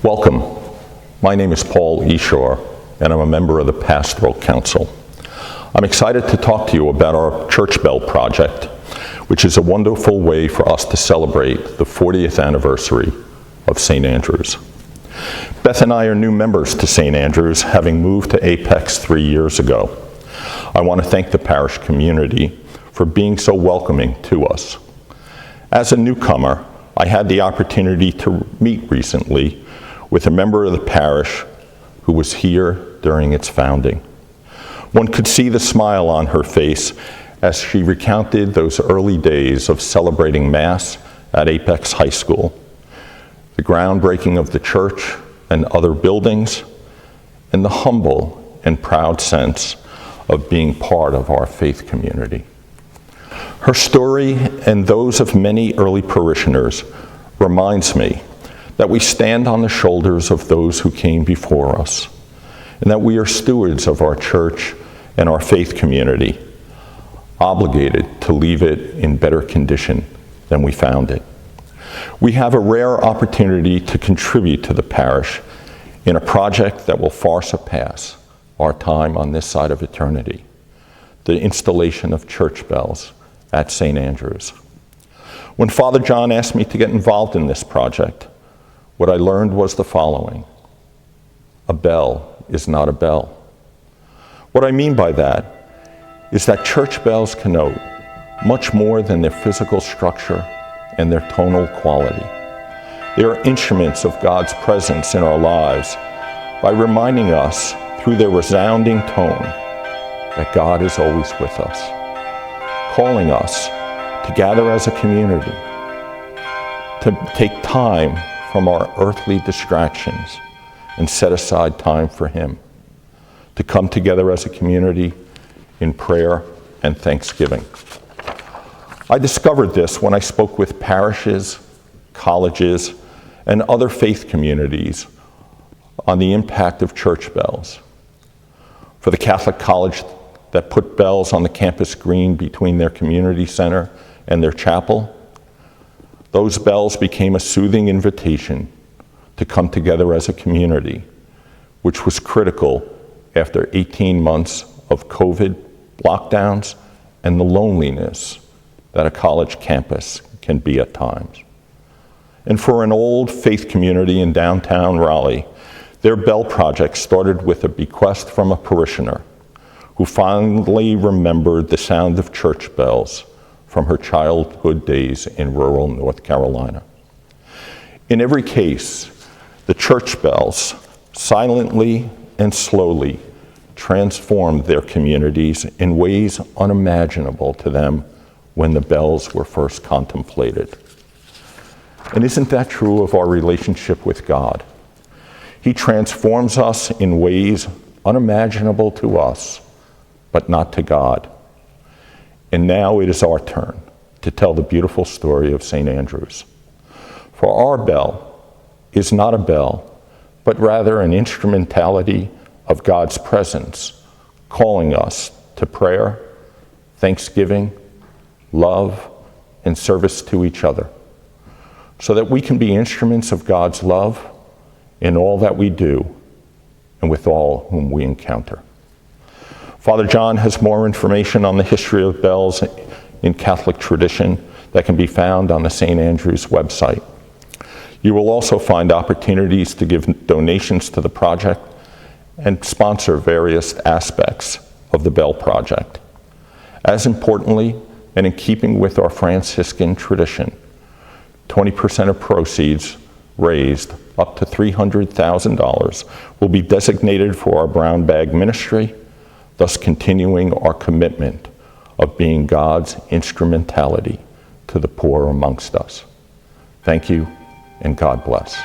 Welcome. My name is Paul Eshore, and I'm a member of the Pastoral Council. I'm excited to talk to you about our Church Bell project, which is a wonderful way for us to celebrate the 40th anniversary of St. Andrews. Beth and I are new members to St. Andrews, having moved to Apex 3 years ago. I want to thank the parish community for being so welcoming to us. As a newcomer, I had the opportunity to meet recently with a member of the parish who was here during its founding. One could see the smile on her face as she recounted those early days of celebrating Mass at Apex High School, the groundbreaking of the church and other buildings, and the humble and proud sense of being part of our faith community. Her story and those of many early parishioners reminds me that we stand on the shoulders of those who came before us, and that we are stewards of our church and our faith community, obligated to leave it in better condition than we found it. We have a rare opportunity to contribute to the parish in a project that will far surpass our time on this side of eternity, the installation of church bells at St. Andrews. When Father John asked me to get involved in this project, what I learned was the following: a bell is not a bell. What I mean by that is that church bells connote much more than their physical structure and their tonal quality. They are instruments of God's presence in our lives by reminding us through their resounding tone that God is always with us, calling us to gather as a community, to take time from our earthly distractions and set aside time for Him, to come together as a community in prayer and thanksgiving. I discovered this when I spoke with parishes, colleges, and other faith communities on the impact of church bells. For the Catholic college that put bells on the campus green between their community center and their chapel, those bells became a soothing invitation to come together as a community, which was critical after 18 months of COVID lockdowns and the loneliness that a college campus can be at times. And for an old faith community in downtown Raleigh, their bell project started with a bequest from a parishioner who fondly remembered the sound of church bells from her childhood days in rural North Carolina. In every case, the church bells silently and slowly transformed their communities in ways unimaginable to them when the bells were first contemplated. And isn't that true of our relationship with God? He transforms us in ways unimaginable to us, but not to God. And now it is our turn to tell the beautiful story of St. Andrews. For our bell is not a bell, but rather an instrumentality of God's presence, calling us to prayer, thanksgiving, love, and service to each other, so that we can be instruments of God's love in all that we do and with all whom we encounter. Father John has more information on the history of bells in Catholic tradition that can be found on the St. Andrews website. You will also find opportunities to give donations to the project and sponsor various aspects of the Bell Project. As importantly, and in keeping with our Franciscan tradition, 20% of proceeds raised, up to $300,000, will be designated for our Brown Bag Ministry, thus continuing our commitment of being God's instrumentality to the poor amongst us. Thank you, and God bless.